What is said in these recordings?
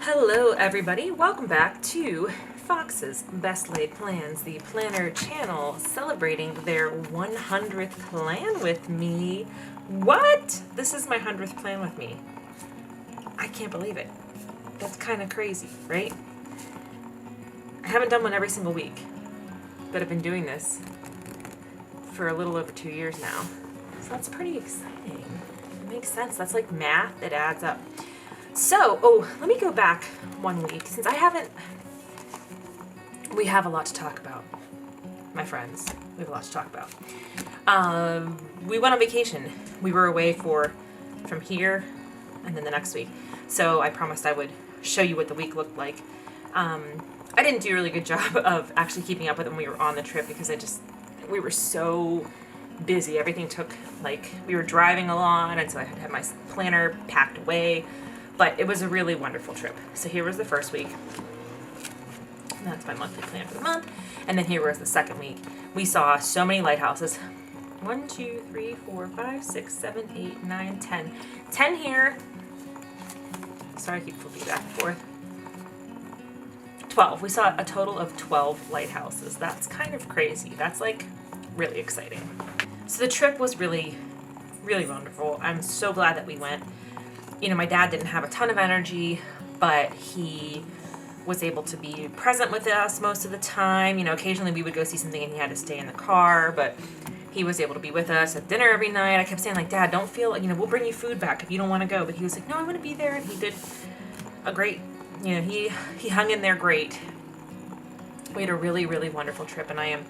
Hello everybody, welcome back to Fox's Best Laid Plans, the planner channel celebrating their 100th plan with me. What? This is my 100th plan with me. I can't believe it. That's kind of crazy, right? I haven't done one every single week, but I've been doing this for a little over 2 years now. So that's pretty exciting. It makes sense. That's like math that adds up. So, let me go back 1 week, since we have a lot to talk about, my friends. We have a lot to talk about. We went on vacation. We were away from here and then the next week. So I promised I would show you what the week looked like. I didn't do a really good job of actually keeping up with it when we were on the trip because we were so busy. Everything took, we were driving a lot, and so I had to have my planner packed away. But it was a really wonderful trip. So here was the first week. And that's my monthly plan for the month. And then here was the second week. We saw so many lighthouses. 1, 2, 3, 4, 5, 6, 7, 8, 9, 10. 10 here. Sorry, I keep flipping back and forth. 12. We saw a total of 12 lighthouses. That's kind of crazy. That's really exciting. So the trip was really, really wonderful. I'm so glad that we went. You know, my dad didn't have a ton of energy, but he was able to be present with us most of the time. You know, occasionally we would go see something and he had to stay in the car, but he was able to be with us at dinner every night. I kept saying, Dad, don't feel, we'll bring you food back if you don't want to go. But he was like, no, I want to be there. And he did a great, he hung in there great. We had a really, really wonderful trip, and I am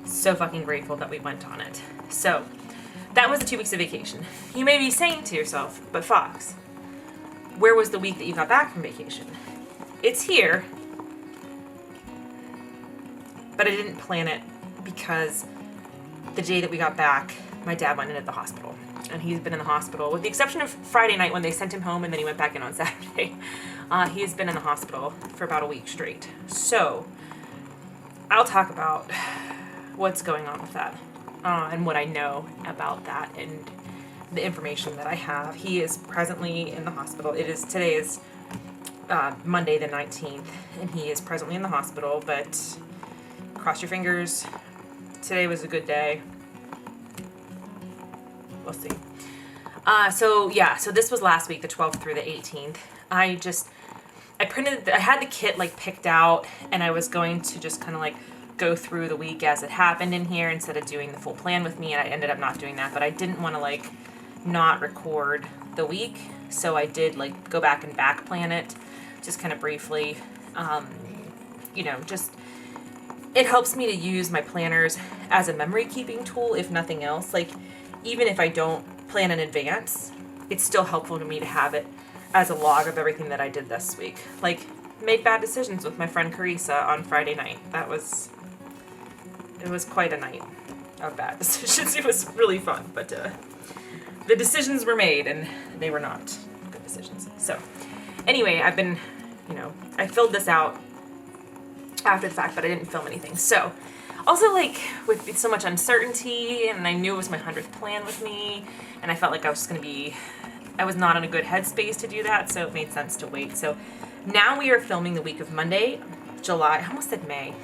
so fucking grateful that we went on it. So that was the 2 weeks of vacation. You may be saying to yourself, but Fox, where was the week that you got back from vacation? It's here, but I didn't plan it because the day that we got back, my dad went in at the hospital, and he's been in the hospital, with the exception of Friday night when they sent him home and then he went back in on Saturday. He has been in the hospital for about a week straight. So I'll talk about what's going on with that and what I know about that and the information that I have. He is presently in the hospital. Today is Monday the 19th, and he is presently in the hospital, but cross your fingers. Today was a good day. We'll see. So this was last week, the 12th through the 18th. I had the kit picked out, and I was going to just kind of go through the week as it happened in here instead of doing the full plan with me, and I ended up not doing that, but I didn't want to not record the week, so I did go back and back plan it just kind of briefly. Just it helps me to use my planners as a memory keeping tool, if nothing else. Even if I don't plan in advance, it's still helpful to me to have it as a log of everything that I did this week. Made bad decisions with my friend Carissa on Friday night. It was quite a night of bad decisions. It was really fun, but the decisions were made, and they were not good decisions. So, anyway, I've been, I filled this out after the fact, but I didn't film anything. So, also, with so much uncertainty, and I knew it was my 100th plan with me, and I felt like I was not in a good headspace to do that, so it made sense to wait. So, now we are filming the week of Monday, I almost said May.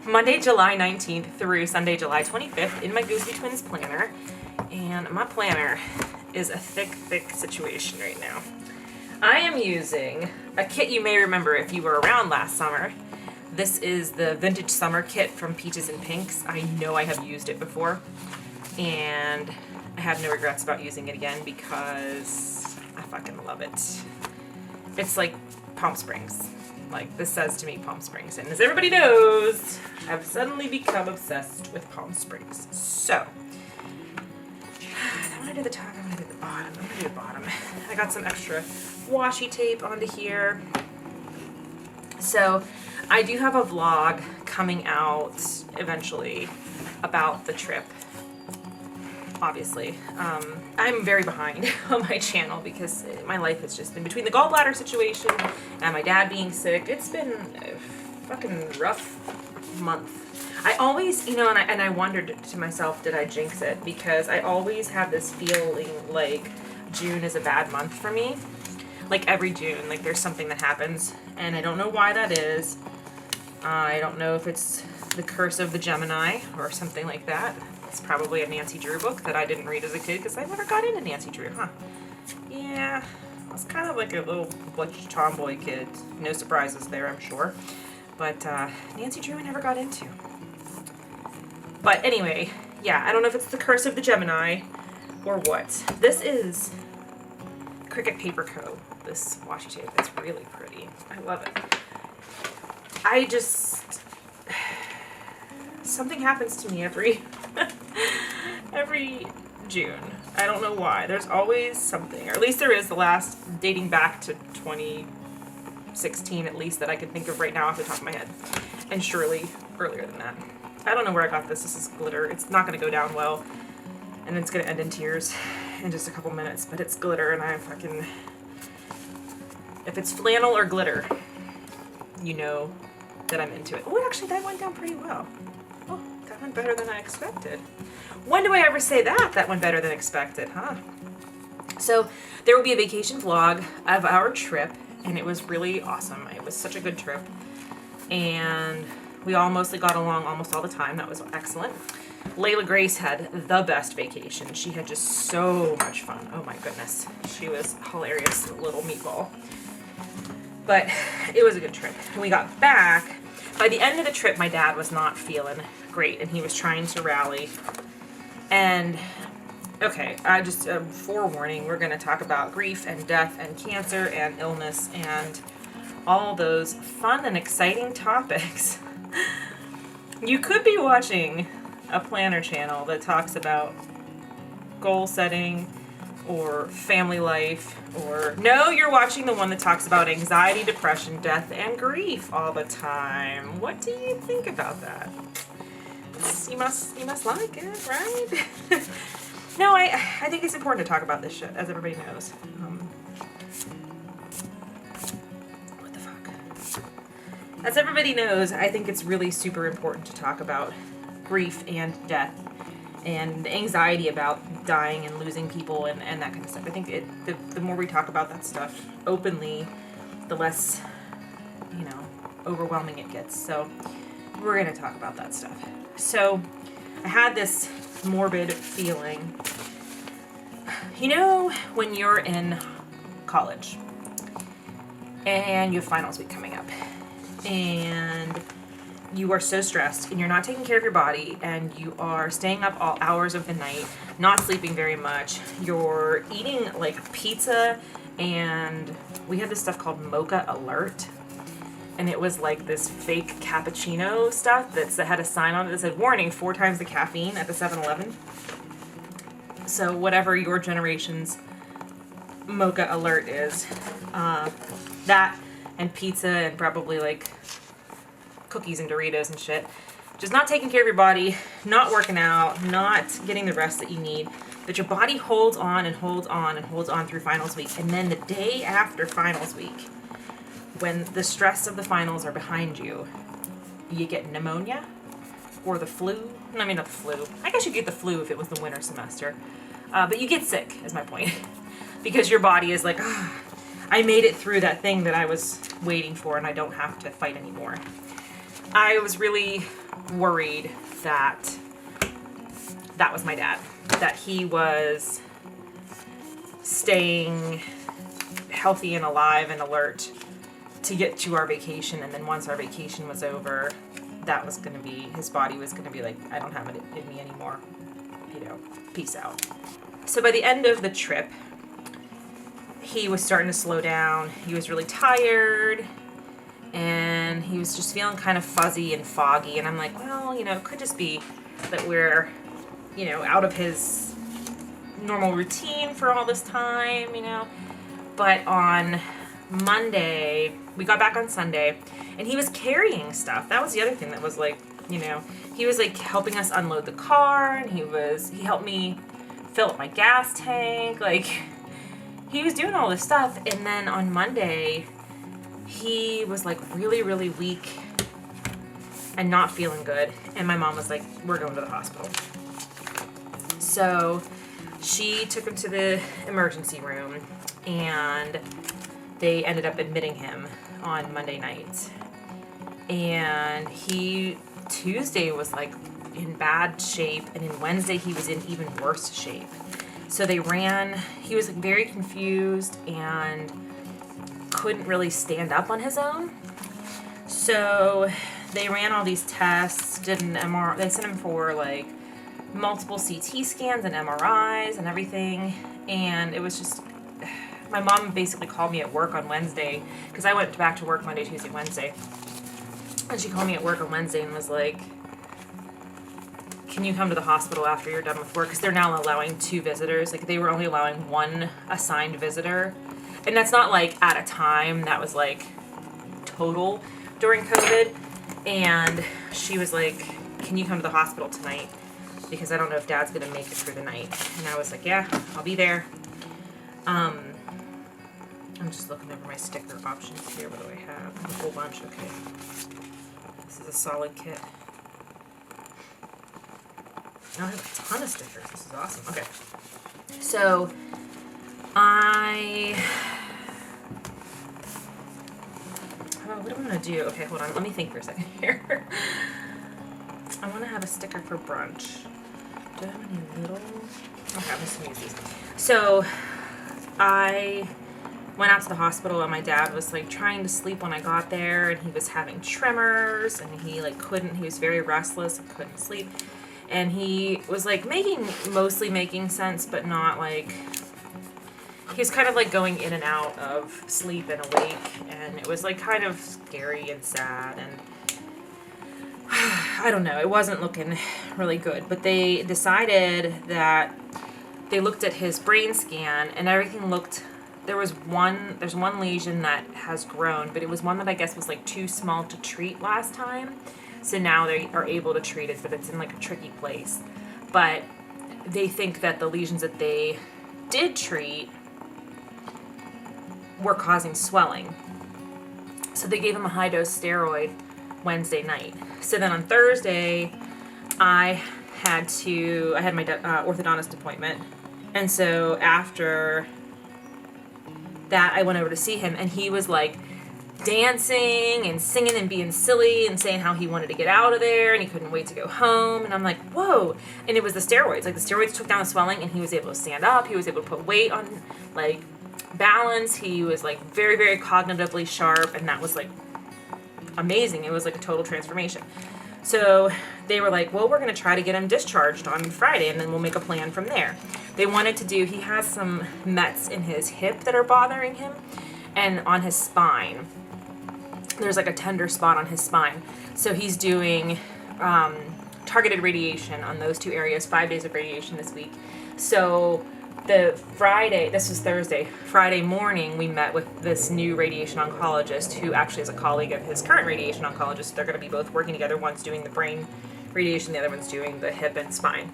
Monday, July 19th through Sunday, July 25th in my Gooseby Twins planner. And my planner is a thick situation right now. I am using a kit you may remember if you were around last summer. This is the Vintage Summer Kit from Peaches and Pinks. I know I have used it before, and I have no regrets about using it again because I fucking love it. It's like Palm Springs. This says to me Palm Springs. And as everybody knows, I've suddenly become obsessed with Palm Springs. So I'm gonna do the top, I'm gonna do the bottom, I'm gonna do the bottom. I got some extra washi tape onto here. So I do have a vlog coming out eventually about the trip, obviously. I'm very behind on my channel because my life has just been between the gallbladder situation and my dad being sick. It's been a fucking rough month. I always, and I wondered to myself, did I jinx it? Because I always have this feeling like June is a bad month for me. like every June, like there's something that happens, and I don't know why that is. I don't know if it's the curse of the Gemini or something like that. It's probably a Nancy Drew book that I didn't read as a kid because I never got into Nancy Drew, huh? Yeah, I was kind of like a little butch tomboy kid. No surprises there, I'm sure. But Nancy Drew I never got into. But anyway, yeah, I don't know if it's the curse of the Gemini or what. This is Cricut Paper Co. This washi tape. It's really pretty. I love it. I just... Something happens to me every June. I don't know why. There's always something. Or at least there is, the last, dating back to 2016 at least, that I can think of right now off the top of my head. And surely earlier than that. I don't know where I got this. This is glitter. It's not going to go down well. And it's going to end in tears in just a couple minutes. But it's glitter and I'm fucking... If it's flannel or glitter, you know that I'm into it. Oh, actually, that went down pretty well. Oh, that went better than I expected. When do I ever say that? That went better than expected, huh? So there will be a vacation vlog of our trip, and it was really awesome. It was such a good trip, and we all mostly got along almost all the time. That was excellent. Layla Grace had the best vacation. She had just so much fun. Oh my goodness. She was hilarious little meatball. But it was a good trip. When we got back, by the end of the trip, my dad was not feeling great, and he was trying to rally. And, okay, I just, forewarning, we're going to talk about grief and death and cancer and illness and all those fun and exciting topics. You could be watching a planner channel that talks about goal setting or family life, or no, you're watching the one that talks about anxiety, depression, death, and grief all the time. What do you think about that? You must like it, right? No, I think it's important to talk about this shit, as everybody knows. What the fuck? As everybody knows, I think it's really super important to talk about grief and death and the anxiety about dying and losing people and that kind of stuff. I think the more we talk about that stuff openly, the less, overwhelming it gets. So we're going to talk about that stuff. So I had this morbid feeling. You know, when you're in college and you have finals week coming up and you are so stressed and you're not taking care of your body and you are staying up all hours of the night, not sleeping very much, you're eating like pizza, and we had this stuff called Mocha Alert, and it was like this fake cappuccino stuff that had a sign on it that said, warning, 4 times the caffeine at the 7-Eleven. So whatever your generation's Mocha Alert is, that and pizza and probably like cookies and Doritos and shit. Just not taking care of your body, not working out, not getting the rest that you need, that your body holds on and holds on and holds on through finals week. And then the day after finals week, when the stress of the finals are behind you, you get pneumonia or the flu. I mean, not the flu. I guess you'd get the flu if it was the winter semester. But you get sick, is my point. Because your body is like, I made it through that thing that I was waiting for and I don't have to fight anymore. I was really worried that that was my dad, that he was staying healthy and alive and alert to get to our vacation, and then once our vacation was over, that was going to be, his body was going to be like, I don't have it in me anymore, peace out. So by the end of the trip, he was starting to slow down, he was really tired, and he was just feeling kind of fuzzy and foggy. And I'm like, well, it could just be that we're, out of his normal routine for all this time, But on Monday, we got back on Sunday, and he was carrying stuff. That was the other thing that was like, he was like helping us unload the car, and he helped me fill up my gas tank. Like, he was doing all this stuff. And then on Monday, he was like really, really weak and not feeling good. And my mom was like, we're going to the hospital. So she took him to the emergency room, and they ended up admitting him on Monday night. And Tuesday was like in bad shape, and then Wednesday he was in even worse shape. So he was like very confused and couldn't really stand up on his own. So they ran all these tests, did an MRI, they sent him for like multiple CT scans and MRIs and everything. And it was just, my mom basically called me at work on Wednesday, because I went back to work Monday, Tuesday, Wednesday. And she called me at work on Wednesday and was like, can you come to the hospital after you're done with work? Because they're now allowing 2 visitors. Like, they were only allowing 1 assigned visitor. And that's not like at a time, that was like total during COVID. And she was like, can you come to the hospital tonight? Because I don't know if Dad's gonna make it through the night. And I was like, yeah, I'll be there. I'm just looking over my sticker options here. What do I have? A whole bunch, okay. This is a solid kit. I have a ton of stickers. This is awesome. Okay. So, what am I going to do? Okay, hold on. Let me think for a second here. I want to have a sticker for brunch. Do I have any little? Okay, I'm just going to use these. So, I went out to the hospital, and my dad was like trying to sleep when I got there, and he was having tremors, and he was very restless and couldn't sleep. And he was like mostly making sense, but not like, he was kind of like going in and out of sleep and awake, and it was like kind of scary and sad, and I don't know, it wasn't looking really good. But they decided that they looked at his brain scan, and everything there's one lesion that has grown, but it was one that I guess was like too small to treat last time. So now they are able to treat it, but it's in like a tricky place. But they think that the lesions that they did treat were causing swelling. So they gave him a high-dose steroid Wednesday night. So then on Thursday, I had my orthodontist appointment. And so after that, I went over to see him, and he was like dancing and singing and being silly and saying how he wanted to get out of there and he couldn't wait to go home. And I'm like, whoa. And it was the steroids. Like, the steroids took down the swelling, and he was able to stand up. He was able to put weight on, like, balance. He was like very, very cognitively sharp, and that was like amazing. It was like a total transformation. So they were like, well, we're going to try to get him discharged on Friday, and then we'll make a plan from there. They wanted to he has some mets in his hip that are bothering him, and on his spine. There's like a tender spot on his spine. So he's doing targeted radiation on those 2 areas, 5 days of radiation this week. So this was Thursday, Friday morning, we met with this new radiation oncologist who actually is a colleague of his current radiation oncologist. They're going to be both working together. One's doing the brain radiation, the other one's doing the hip and spine.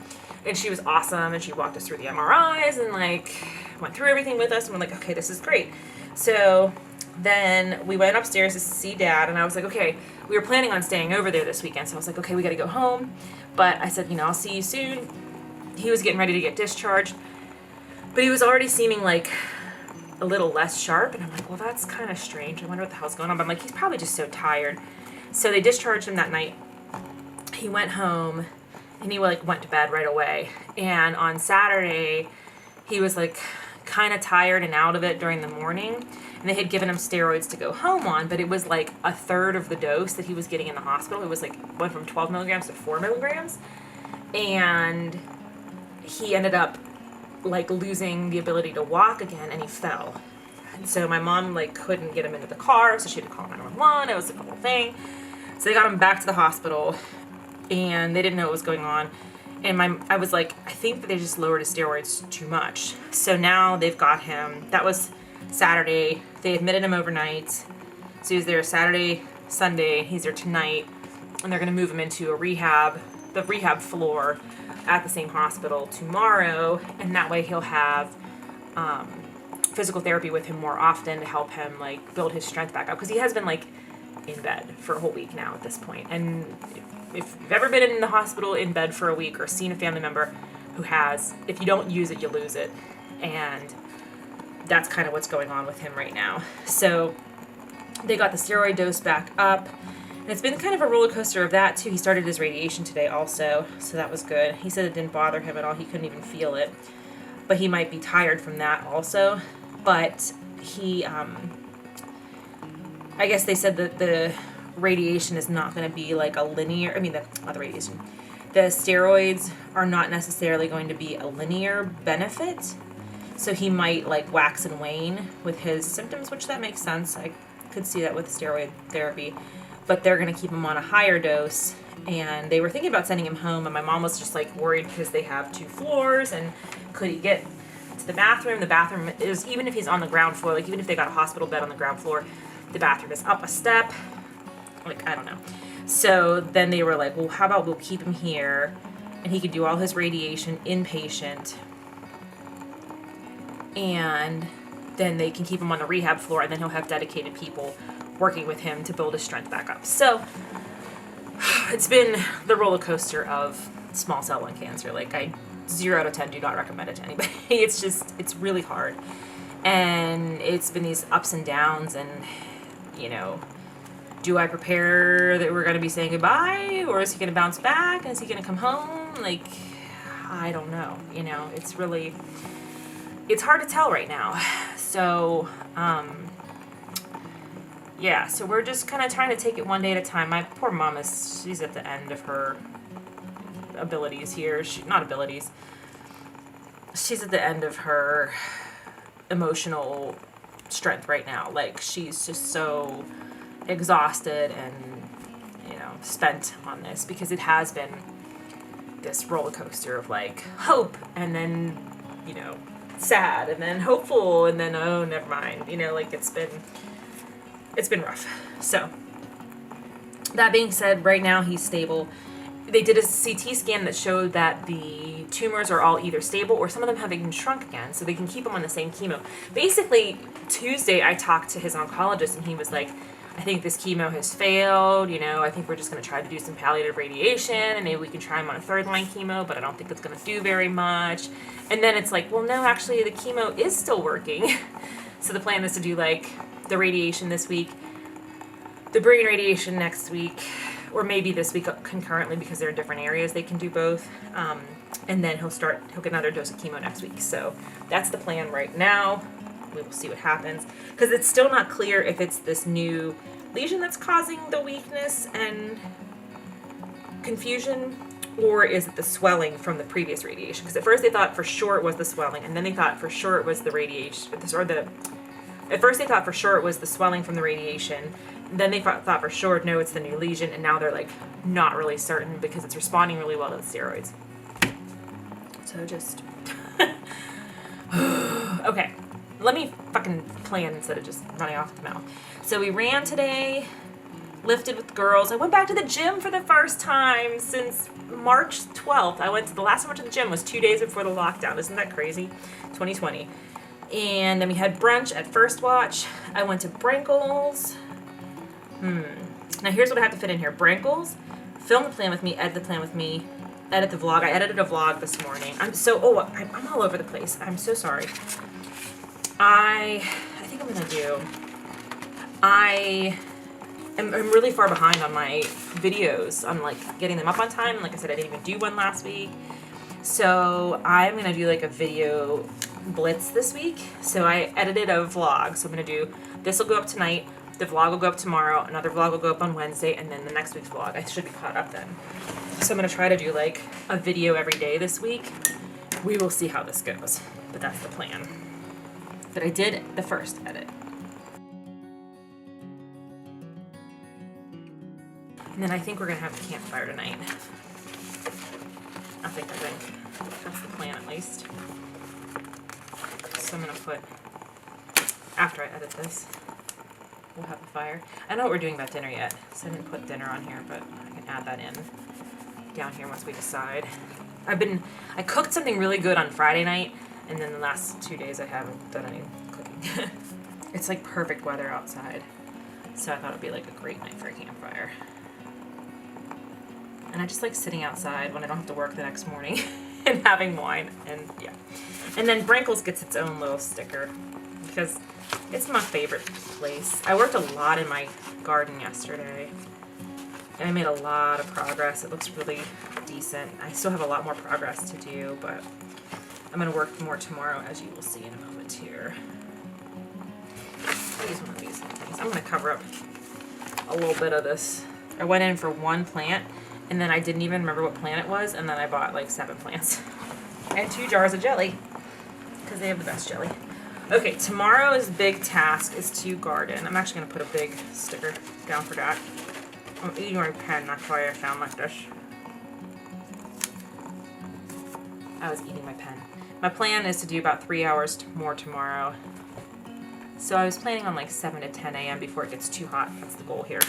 And she was awesome, and she walked us through the MRIs and like went through everything with us, and we're like, okay, this is great. So then we went upstairs to see Dad, and I was like, okay, we were planning on staying over there this weekend, so I was like, okay, we got to go home. But I said, I'll see you soon. He was getting ready to get discharged, but he was already seeming like a little less sharp, and I'm like, well, that's kind of strange. I wonder what the hell's going on. But I'm like, he's probably just so tired. So they discharged him that night. He went home, and he like went to bed right away. And on Saturday, he was like kind of tired and out of it during the morning. And they had given him steroids to go home on, but it was like a third of the dose that he was getting in the hospital. It was like went from 12 milligrams to 4 milligrams. And he ended up like losing the ability to walk again, and he fell. And so my mom like couldn't get him into the car, so she had to call 911. It was like a whole thing. So they got him back to the hospital, and they didn't know what was going on. And I was like, I think that they just lowered his steroids too much. So now they've got him. That was Saturday. They admitted him overnight. So he was there Saturday, Sunday. He's there tonight. And they're going to move him into the rehab floor at the same hospital tomorrow. And that way he'll have physical therapy with him more often to help him like build his strength back up. Because he has been like in bed for a whole week now at this point. And if you've ever been in the hospital in bed for a week or seen a family member who has, if you don't use it, you lose it. And that's kind of what's going on with him right now. So they got the steroid dose back up. And it's been kind of a roller coaster of that, too. He started his radiation today also, so that was good. He said it didn't bother him at all. He couldn't even feel it. But he might be tired from that also. But he, I guess they said that the radiation is not going to be like a linear, not the radiation. The steroids are not necessarily going to be a linear benefit. So he might like wax and wane with his symptoms, which that makes sense. I could see that with steroid therapy. But they're going to keep him on a higher dose. And they were thinking about sending him home. And my mom was just like worried because they have 2 floors. And could he get to the bathroom? The bathroom is, even if he's on the ground floor, like even if they got a hospital bed on the ground floor, the bathroom is up a step. Like, I don't know. So then they were like, well, how about we'll keep him here and he could do all his radiation inpatient. And then they can keep him on the rehab floor and then he'll have dedicated people working with him to build his strength back up. So it's been the roller coaster of small cell lung cancer. Like, I 0 out of 10 do not recommend it to anybody. It's really hard. And it's been these ups and downs and, do I prepare that we're going to be saying goodbye, or is he going to bounce back and is he going to come home? Like, I don't know. It's hard to tell right now. So, yeah, so we're just kind of trying to take it one day at a time. My poor mom she's at the end of her abilities here. She's at the end of her emotional strength right now. Like, she's just so exhausted and, spent on this because it has been this roller coaster of like hope and then, sad and then hopeful and then, oh, never mind. Like it's been rough. So that being said, right now he's stable. They did a CT scan that showed that the tumors are all either stable or some of them have even shrunk again, so they can keep him on the same chemo. Basically, Tuesday I talked to his oncologist and he was like, I think this chemo has failed, I think we're just going to try to do some palliative radiation and maybe we can try him on a 3rd-line chemo, but I don't think it's going to do very much. And then it's like, well, no, actually the chemo is still working. So the plan is to do like the radiation this week, the brain radiation next week, or maybe this week concurrently because they're in different areas. They can do both. And then he'll get another dose of chemo next week. So that's the plan right now. We will see what happens. Because it's still not clear if it's this new lesion that's causing the weakness and confusion, or is it the swelling from the previous radiation? Because at first they thought for sure it was the swelling, and then they thought for sure it was the radiation, at first they thought for sure it was the swelling from the radiation, then they thought for sure, no, it's the new lesion, and now they're like not really certain because it's responding really well to the steroids. So just, okay, let me fucking plan instead of just running off the mouth. So we ran today, lifted with the girls. I went back to the gym for the first time since March 12th. The last time I went to the gym was 2 days before the lockdown. Isn't that crazy? 2020. And then we had brunch at First Watch. I went to Brinkles. Now here's what I have to fit in here. Brinkles, film the plan with me, edit the plan with me, edit the vlog. I edited a vlog this morning. I'm all over the place. I'm so sorry. I think I'm gonna I'm really far behind on my videos. I'm like getting them up on time. And like I said, I didn't even do one last week. So I'm gonna do like a video blitz this week. So I edited a vlog. So I'm gonna do, this will go up tonight. The vlog will go up tomorrow. Another vlog will go up on Wednesday. And then the next week's vlog, I should be caught up then. So I'm gonna try to do like a video every day this week. We will see how this goes. But that's the plan. But I did the first edit. And then I think we're gonna have a campfire tonight. I think that's the plan at least. So I'm gonna put, after I edit this, we'll have a fire. I don't know what we're doing about dinner yet, so I didn't put dinner on here, but I can add that in down here once we decide. I cooked something really good on Friday night, and then the last 2 days I haven't done any cooking. It's like perfect weather outside, so I thought it'd be like a great night for a campfire. And I just like sitting outside when I don't have to work the next morning and having wine, and yeah. And then Brinkles gets its own little sticker It's my favorite place. I worked a lot in my garden yesterday. And I made a lot of progress. It looks really decent. I still have a lot more progress to do, but I'm gonna work more tomorrow, as you will see in a moment here. I'll use one of these things. I'm gonna cover up a little bit of this. I went in for one plant, and then I didn't even remember what plant it was, and then I bought like 7 plants. And 2 jars of jelly, because they have the best jelly. Okay, tomorrow's big task is to garden. I'm actually gonna put a big sticker down for that. I'm eating my pen, that's why I sound like this. I was eating my pen. My plan is to do about 3 hours more tomorrow. So I was planning on like 7 to 10 a.m. before it gets too hot. That's the goal here.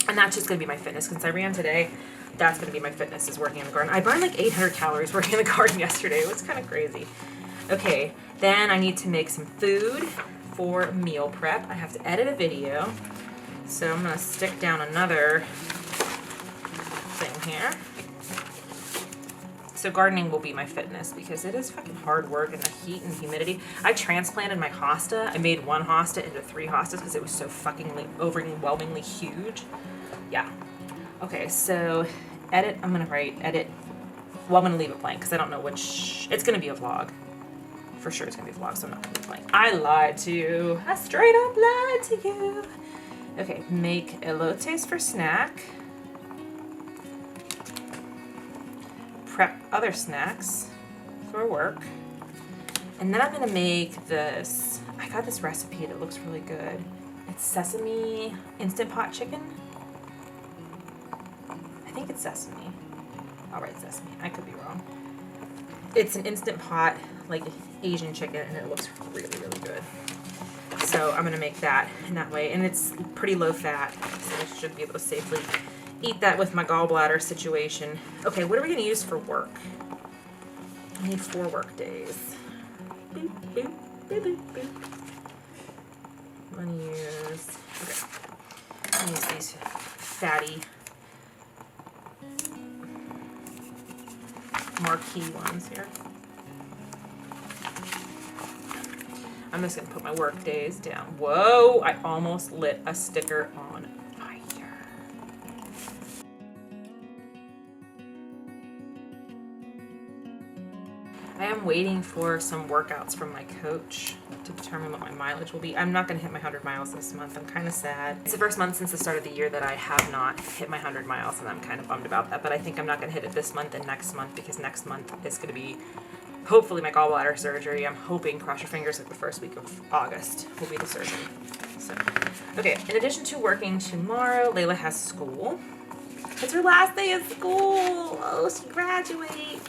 And that's just gonna be my fitness. Since I ran today, that's gonna be my fitness, is working in the garden. I burned like 800 calories working in the garden yesterday. It was kind of crazy. Okay, then I need to make some food for meal prep. I have to edit a video. So I'm gonna stick down another thing here. So gardening will be my fitness because it is fucking hard work in the heat and humidity. I transplanted my hosta. I made 1 hosta into 3 hostas because it was so fucking overwhelmingly huge. Yeah. Okay, so edit, I'm gonna write edit. Well, I'm gonna leave it blank because I don't know which, it's gonna be a vlog. For sure it's gonna be a vlog, so I'm not gonna be blank. I lied to you. I straight up lied to you. Okay, make elotes for snack. Prep other snacks for work. And then I'm gonna make this, I got this recipe that looks really good. It's sesame Instant Pot chicken. I think it's sesame. I'll write sesame, I could be wrong. It's an Instant Pot, like Asian chicken, and it looks really, really good. So I'm gonna make that in that way, and it's pretty low fat, so I should be able to safely eat that with my gallbladder situation. Okay, what are we gonna use for work? I need 4 work days. Boop, boop, boop, boop, boop. I'm gonna use, okay. I'm gonna use these fatty marquee ones here. I'm just gonna put my work days down. Whoa, I almost lit a sticker on fire. I am waiting for some workouts from my coach to determine what my mileage will be. I'm not gonna hit my 100 miles this month. I'm kind of sad. It's the first month since the start of the year that I have not hit my 100 miles, and I'm kind of bummed about that, but I think I'm not gonna hit it this month and next month, because next month is gonna be hopefully my gallbladder surgery. I'm hoping, cross your fingers, like the first week of August will be the surgery. So, okay, in addition to working tomorrow, Layla has school. It's her last day of school. Oh, she graduates.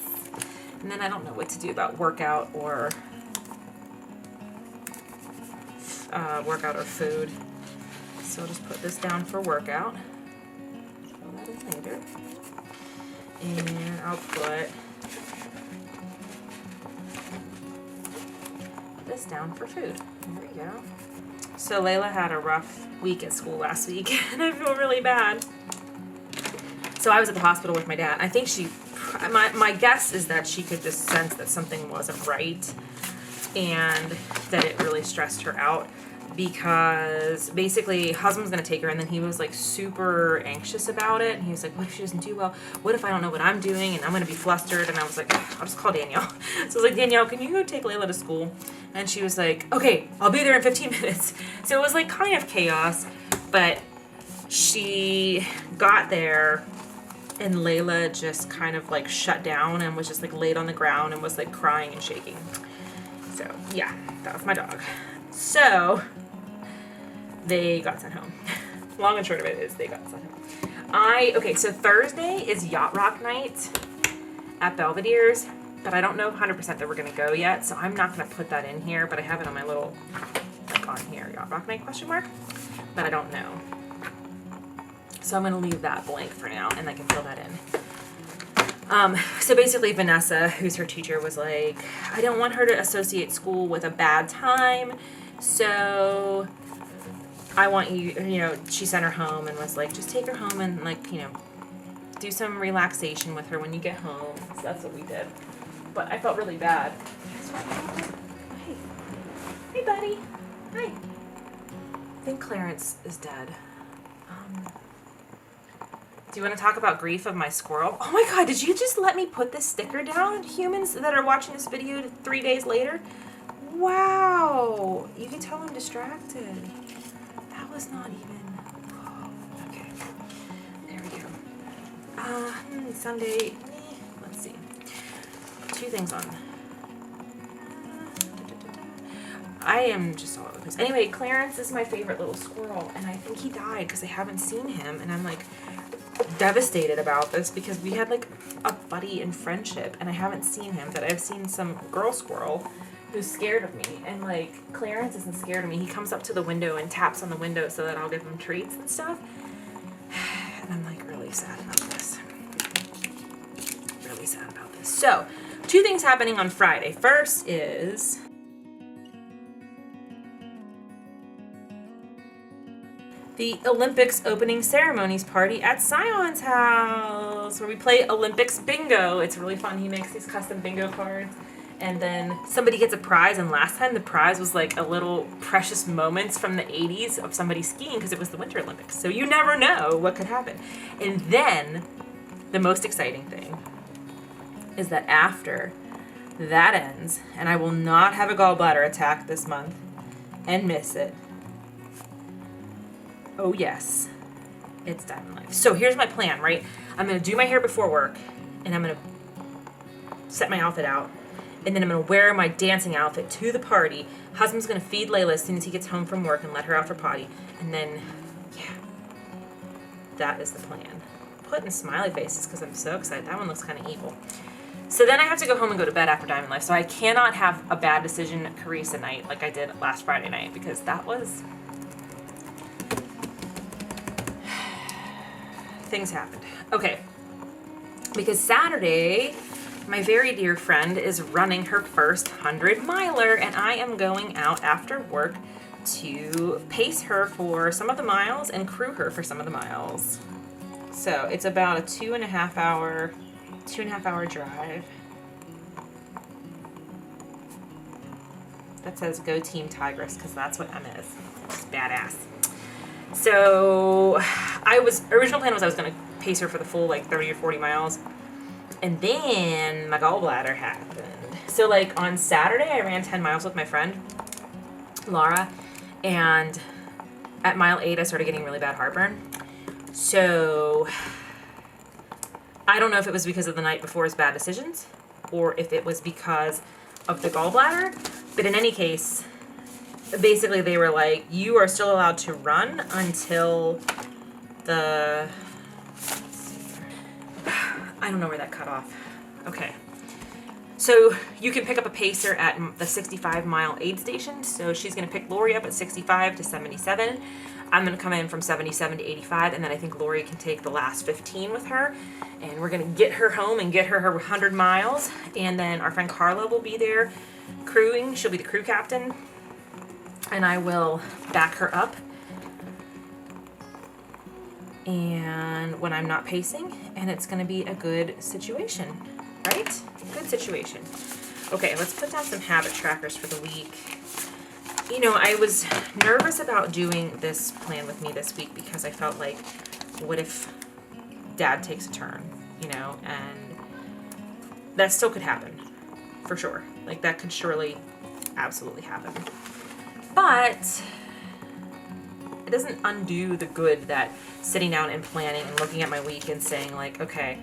And then I don't know what to do about workout or food. So I'll just put this down for workout. Throw that in later. And I'll put this down for food. There we go. So Layla had a rough week at school last week, and I feel really bad. So I was at the hospital with my dad. I think my guess is that she could just sense that something wasn't right, and that it really stressed her out, because basically husband's gonna take her, and then he was like super anxious about it, and he was like, what if she doesn't do well? What if I don't know what I'm doing and I'm gonna be flustered? And I was like, I'll just call Danielle. So I was like, Danielle, can you go take Layla to school? And she was like, okay, I'll be there in 15 minutes. So it was like kind of chaos, but she got there and Layla just kind of like shut down and was just like laid on the ground and was like crying and shaking. So yeah, that was my dog. So they got sent home. Long and short of it is they got sent home. Okay, so Thursday is Yacht Rock night at Belvedere's, but I don't know 100% that we're gonna go yet, so I'm not gonna put that in here, but I have it on my little, like on here, Yacht Rock night question mark, but I don't know. So I'm gonna leave that blank for now, and I can fill that in. So basically Vanessa, who's her teacher, was like, I don't want her to associate school with a bad time, so I want you know, she sent her home and was like, just take her home and like, you know, do some relaxation with her when you get home. So that's what we did. But I felt really bad. Hey, buddy. Hi. I think Clarence is dead. Do you want to talk about grief of my squirrel? Oh my god, did you just let me put this sticker down, humans that are watching this video 3 days later? Wow. You can tell I'm distracted. That was not even... Oh, okay. There we go. Sunday. Let's see. 2 things on. I am just all over the place. Anyway, Clarence is my favorite little squirrel, and I think he died because I haven't seen him, and I'm like devastated about this because we had like a buddy in friendship, and I haven't seen him, but I've seen some girl squirrel who's scared of me, and like Clarence isn't scared of me. He comes up to the window and taps on the window so that I'll give him treats and stuff, and I'm like really sad about this. Really sad about this. So, 2 things happening on Friday. First is the Olympics opening ceremonies party at Scion's house, where we play Olympics bingo. It's really fun. He makes these custom bingo cards, and then somebody gets a prize, and last time the prize was like a little precious moments from the 80s of somebody skiing because it was the Winter Olympics. So you never know what could happen. And then the most exciting thing is that after that ends, and I will not have a gallbladder attack this month and miss it. Oh yes, it's Diamond Life. So here's my plan, right? I'm gonna do my hair before work, and I'm gonna set my outfit out, and then I'm gonna wear my dancing outfit to the party. Husband's gonna feed Layla as soon as he gets home from work and let her out for potty, and then, yeah, that is the plan. Putting smiley faces because I'm so excited. That one looks kind of evil. So then I have to go home and go to bed after Diamond Life, so I cannot have a bad decision at Carissa night like I did last Friday night, because that was... things happened. Okay. Because Saturday, my very dear friend is running her first 100-miler, and I am going out after work to pace her for some of the miles and crew her for some of the miles. So it's about a 2.5 hour drive. That says go Team Tigress, because that's what Emma is. She's badass. So original plan was I was going to pace her for the full like 30 or 40 miles. And then my gallbladder happened. So like on Saturday, I ran 10 miles with my friend, Laura. And at mile 8, I started getting really bad heartburn. So I don't know if it was because of the night before's bad decisions or if it was because of the gallbladder. But in any case, basically they were like, you are still allowed to run until the... I don't know where that cut off. Okay. So you can pick up a pacer at the 65-mile aid station. So she's going to pick Lori up at 65 to 77. I'm going to come in from 77 to 85, and then I think Lori can take the last 15 with her. And we're going to get her home and get her 100 miles. And then our friend Carla will be there crewing. She'll be the crew captain. And I will back her up. And when I'm not pacing, and it's going to be a good situation, right? Good situation. Okay, let's put down some habit trackers for the week. You know, I was nervous about doing this plan with me this week because I felt like, what if Dad takes a turn, you know? And that still could happen, for sure. Like, that could surely, absolutely happen. But it doesn't undo the good that sitting down and planning and looking at my week and saying, like, okay,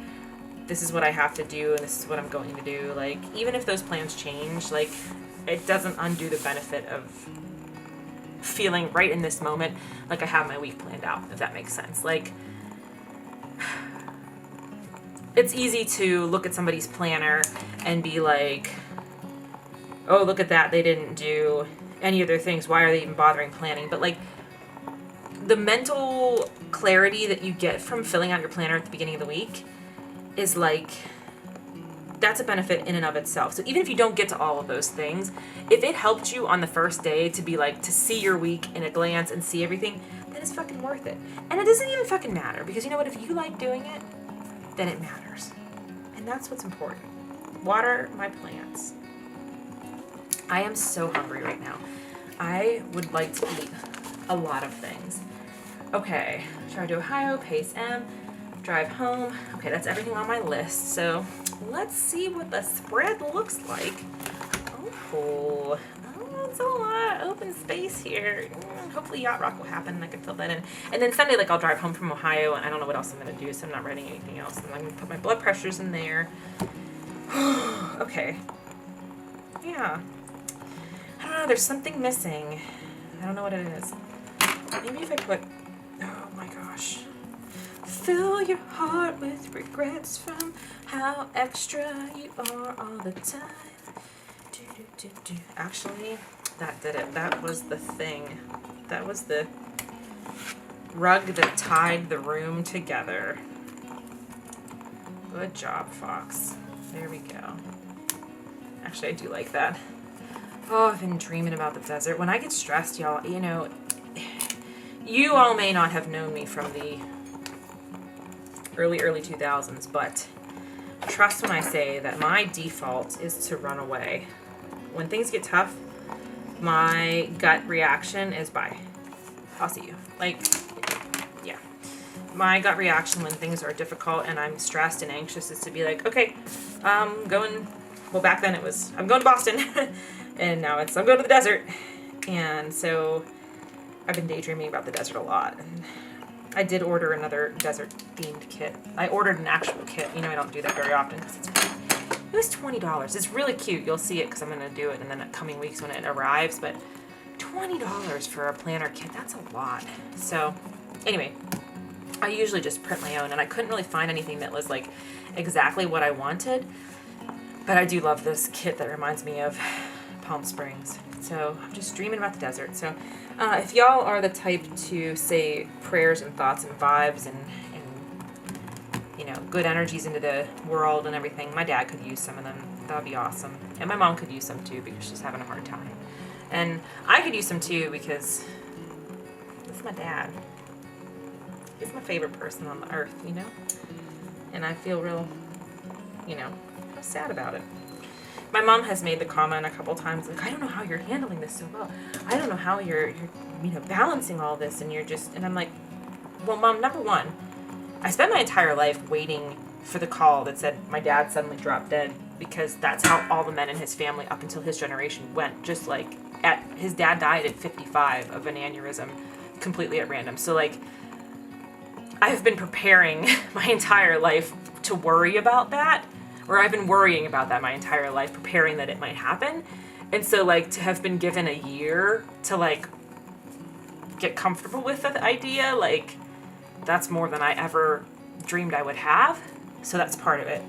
this is what I have to do and this is what I'm going to do. Like, even if those plans change, like, it doesn't undo the benefit of feeling right in this moment like I have my week planned out, if that makes sense. Like, it's easy to look at somebody's planner and be like, oh, look at that, they didn't do any of their things, why are they even bothering planning? But, like, the mental clarity that you get from filling out your planner at the beginning of the week is like, that's a benefit in and of itself. So even if you don't get to all of those things, if it helped you on the first day to be like, to see your week in a glance and see everything, then it's fucking worth it. And it doesn't even fucking matter, because you know what, if you like doing it, then it matters. And that's what's important. Water my plants. I am so hungry right now. I would like to eat a lot of things. Okay, drive to Ohio, Pace M, drive home. Okay, that's everything on my list. So let's see what the spread looks like. Oh, it's a lot of open space here. Hopefully Yacht Rock will happen and I can fill that in. And then Sunday, like, I'll drive home from Ohio and I don't know what else I'm gonna do, so I'm not writing anything else. And I'm gonna put my blood pressures in there. Okay. Yeah. I don't know, there's something missing. I don't know what it is. Maybe if I put, oh my gosh. Fill your heart with regrets from how extra you are all the time. Actually, that did it. That was the thing. That was the rug that tied the room together. Good job, Fox. There we go. Actually, I do like that. Oh, I've been dreaming about the desert. When I get stressed, y'all, you know, you all may not have known me from the early 2000s, but trust when I say that my default is to run away. When things get tough, my gut reaction is bye. I'll see you. Like, yeah. My gut reaction when things are difficult and I'm stressed and anxious is to be like, okay, well, back then it was, I'm going to Boston. And now it's, I'm going to the desert. And so I've been daydreaming about the desert a lot. And I did order another desert-themed kit. I ordered an actual kit. You know, I don't do that very often because it was $20. It's really cute. You'll see it because I'm going to do it in the coming weeks when it arrives. But $20 for a planner kit, that's a lot. So anyway, I usually just print my own. And I couldn't really find anything that was like exactly what I wanted. But I do love this kit that reminds me of Palm Springs. So I'm just dreaming about the desert. So if y'all are the type to say prayers and thoughts and vibes and you know, good energies into the world and everything, my dad could use some of them. That would be awesome. And my mom could use some too because she's having a hard time. And I could use some too because it's my dad. He's my favorite person on the earth, you know? And I feel real, you know, sad about it. My mom has made the comment a couple times, like, I don't know how you're handling this so well. I don't know how you're you know, balancing all this, and you're just, and I'm like, well, Mom, number one, I spent my entire life waiting for the call that said my dad suddenly dropped dead, because that's how all the men in his family up until his generation went, just like, his dad died at 55 of an aneurysm, completely at random. So, like, I've been preparing my entire life to worry about that, or I've been worrying about that my entire life, preparing that it might happen. And so, like, to have been given a year to, like, get comfortable with the idea, like, that's more than I ever dreamed I would have. So that's part of it.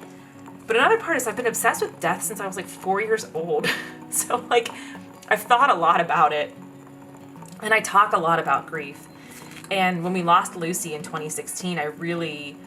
But another part is I've been obsessed with death since I was, like, 4 years old. So, like, I've thought a lot about it. And I talk a lot about grief. And when we lost Lucy in 2016, I really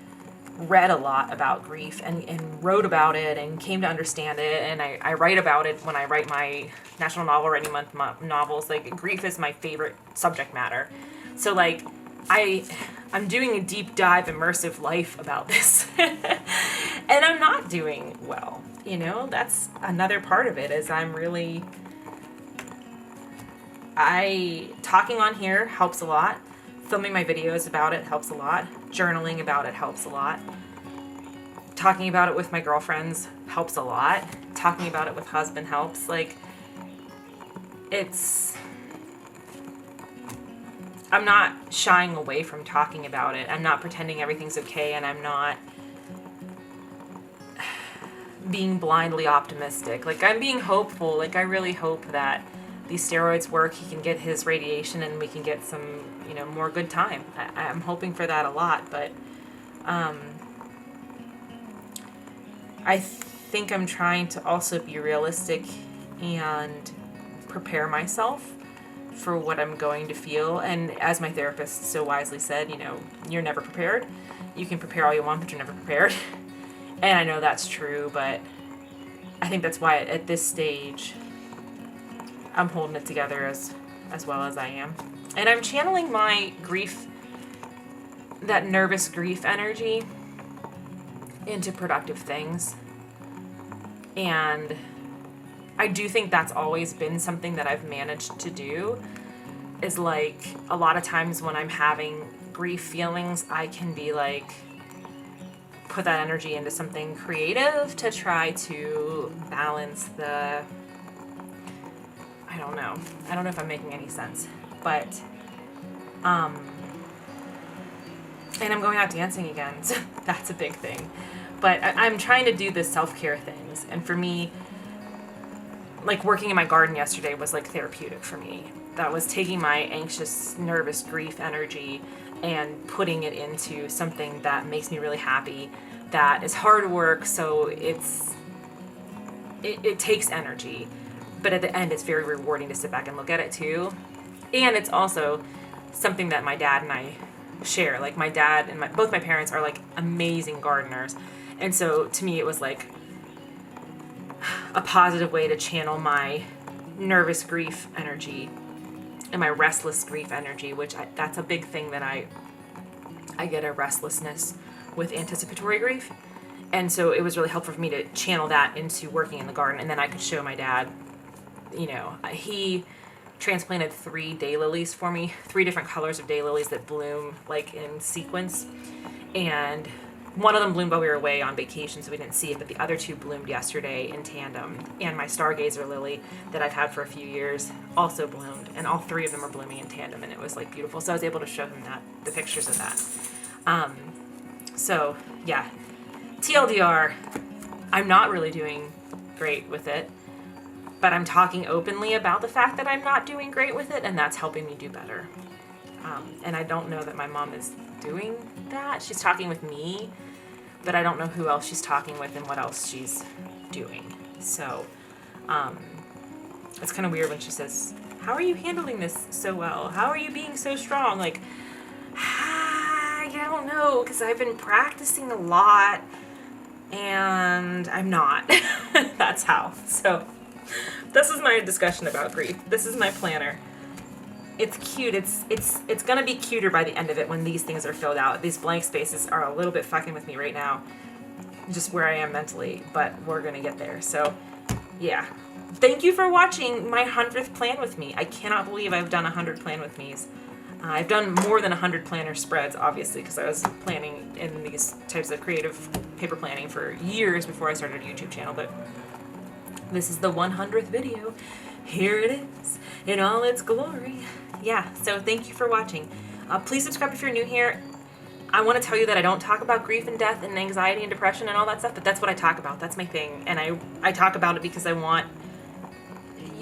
read a lot about grief and wrote about it and came to understand it, and I write about it when I write my National Novel Writing Month novels. Like, grief is my favorite subject matter. So, like, I'm doing a deep dive immersive life about this. And I'm not doing well, you know? That's another part of it, is talking on here helps a lot. Filming my videos about it helps a lot. Journaling about it helps a lot. Talking about it with my girlfriends helps a lot. Talking about it with husband helps. Like, I'm not shying away from talking about it. I'm not pretending everything's okay, and I'm not being blindly optimistic. Like, I'm being hopeful. Like, I really hope that these steroids work, he can get his radiation, and we can get some, you know, more good time. I'm hoping for that a lot, but I think I'm trying to also be realistic and prepare myself for what I'm going to feel. And as my therapist so wisely said, you know, you're never prepared. You can prepare all you want, but you're never prepared. And I know that's true, but I think that's why at this stage I'm holding it together as well as I am. And I'm channeling my grief, that nervous grief energy, into productive things. And I do think that's always been something that I've managed to do, is like a lot of times when I'm having grief feelings, I can be like, put that energy into something creative to try to balance the, I don't know if I'm making any sense, but and I'm going out dancing again, so that's a big thing. But I'm trying to do the self-care things, and for me, like working in my garden yesterday was like therapeutic for me. That was taking my anxious, nervous, grief energy and putting it into something that makes me really happy, that is hard work, so it takes energy, but at the end it's very rewarding to sit back and look at it too. And it's also something that my dad and I share. Like my dad and both my parents are like amazing gardeners, and so to me it was like a positive way to channel my nervous grief energy and my restless grief energy, which that's a big thing that I get a restlessness with anticipatory grief. And so it was really helpful for me to channel that into working in the garden, and then I could show my dad, you know, he transplanted 3 daylilies for me, 3 different colors of daylilies that bloom like in sequence. And one of them bloomed while we were away on vacation, so we didn't see it, but the other 2 bloomed yesterday in tandem. And my stargazer lily that I've had for a few years also bloomed, and all 3 of them are blooming in tandem, and it was like beautiful. So I was able to show him the pictures of that. So yeah, TLDR, I'm not really doing great with it, but I'm talking openly about the fact that I'm not doing great with it, and that's helping me do better. And I don't know that my mom is doing that. She's talking with me, but I don't know who else she's talking with and what else she's doing. So it's kind of weird when she says, how are you handling this so well? How are you being so strong? Like, I don't know, because I've been practicing a lot, and I'm not. That's how. So this is my discussion about grief. This is my planner. It's cute. It's gonna be cuter by the end of it when these things are filled out. These blank spaces are a little bit fucking with me right now, just where I am mentally, but we're gonna get there. So yeah, thank you for watching my 100th plan with me. I cannot believe I've done 100 plan with me's. I've done more than 100 planner spreads, obviously, because I was planning in these types of creative paper planning for years before I started a YouTube channel, but this is the 100th video. Here it is in all its glory. Yeah, so thank you for watching. Please subscribe if you're new here. I want to tell you that I don't talk about grief and death and anxiety and depression and all that stuff, but that's what I talk about. That's my thing. And I talk about it because I want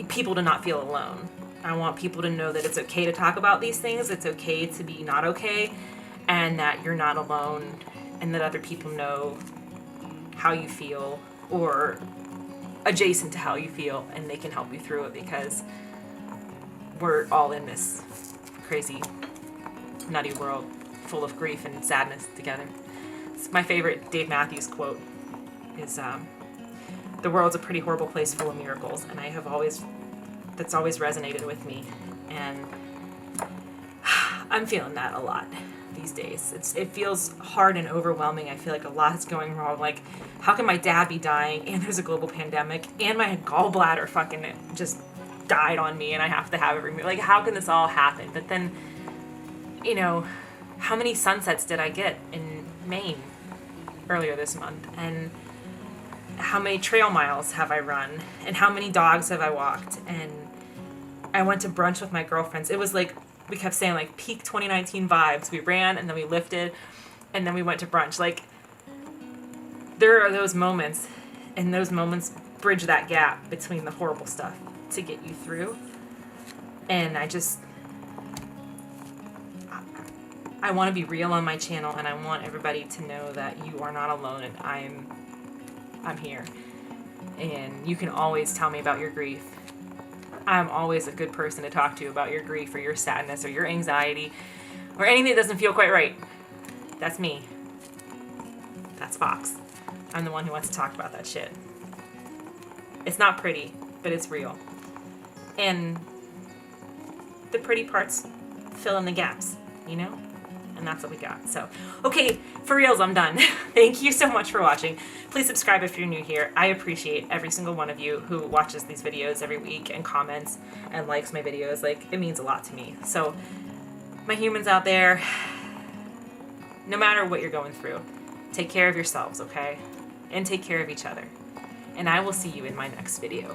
people to not feel alone. I want people to know that it's okay to talk about these things. It's okay to be not okay, and that you're not alone, and that other people know how you feel or adjacent to how you feel, and they can help you through it, because we're all in this crazy, nutty world full of grief and sadness together. It's my favorite Dave Matthews quote is, the world's a pretty horrible place full of miracles, and that's always resonated with me, and I'm feeling that a lot these days. It feels hard and overwhelming. I feel like a lot is going wrong. Like, how can my dad be dying, and there's a global pandemic, and my gallbladder fucking just died on me, and I have to have it removed? Like, how can this all happen? But then, you know, how many sunsets did I get in Maine earlier this month? And how many trail miles have I run? And how many dogs have I walked? And I went to brunch with my girlfriends. It was like, we kept saying like peak 2019 vibes. We ran, and then we lifted, and then we went to brunch. Like, there are those moments, and those moments bridge that gap between the horrible stuff to get you through. And I want to be real on my channel, and I want everybody to know that you are not alone, and I'm here. And you can always tell me about your grief. I'm always a good person to talk to about your grief or your sadness or your anxiety or anything that doesn't feel quite right. That's me. That's Fox. I'm the one who wants to talk about that shit. It's not pretty, but it's real. And the pretty parts fill in the gaps, you know? And that's what we got. So, okay, for reals, I'm done. Thank you so much for watching. Please subscribe if you're new here. I appreciate every single one of you who watches these videos every week and comments and likes my videos. Like, it means a lot to me. So, my humans out there, no matter what you're going through, take care of yourselves, okay? And take care of each other. And I will see you in my next video.